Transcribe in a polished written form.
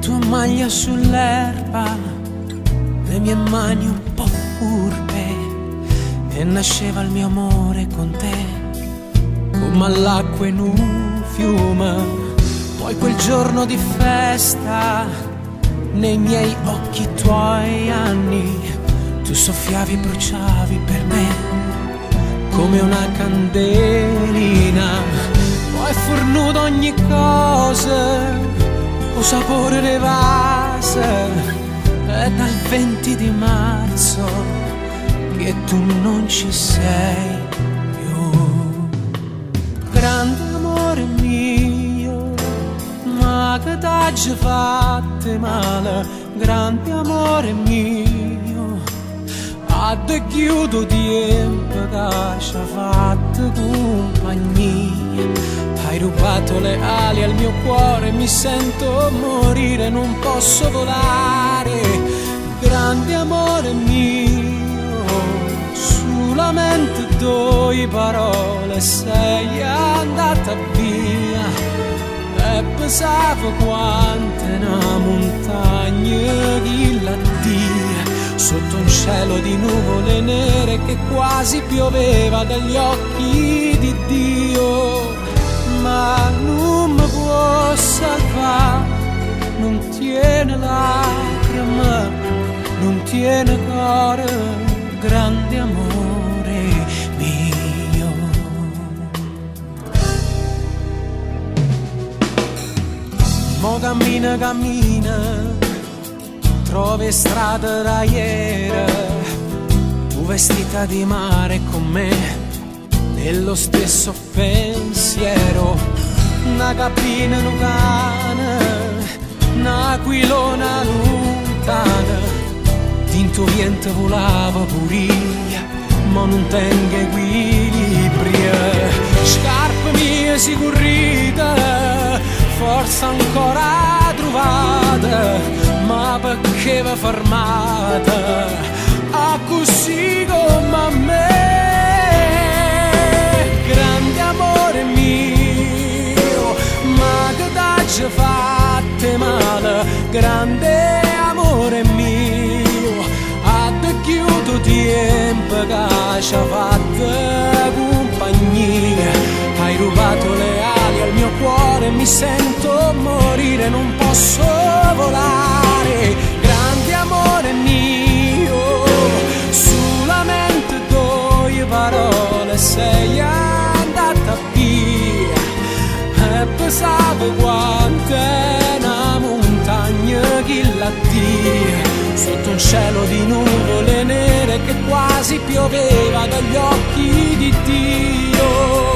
tua maglia sull'erba, le mie mani un po' furbe, e nasceva il mio amore con te, come all'acqua in un fiume. Poi quel giorno di festa, nei miei occhi i tuoi anni, tu soffiavi e bruciavi per me come una candelina. Poi fornuto ogni cosa, o sapore le vase, è dal 20 di marzo che tu non ci sei più. Grande amore mio, ma che t'ha già fatto male, grande amore mio, a te chiudo tempo che ci ha fatto compagnia. Hai rubato le ali al mio cuore, mi sento morire, non posso volare. Grande amore mio, solamente due parole, sei andata via e pesavo quante una montagna di lattia, sotto un cielo di nuvole nere che quasi pioveva dagli occhi di Dio. Ma non mi può salvare, non tiene lacrime, non tiene cuore, grande amore mio. Mo cammina, cammina, trovi strada da ieri, tu vestita di mare con me, nello stesso pensiero, una cabina, un cane, un'aquilona lontana, tinto vento volava puriglia, ma non tengo equilibrio. Scarpe mie sicurite, forza ancora trovata, ma perché vi fermate a così come a me? Grande amore mio, ma che t'ha già fatte male, grande amore mio, a te chiudo tempo che ci ha fatto compagnia. Hai rubato le ali al mio cuore, mi sento morire, non posso volare. Grande amore mio, solamente due parole, sei andata via e pesavo quanto una montagna che lattia, sotto un cielo di nuvole nere che quasi pioveva dagli occhi di Dio.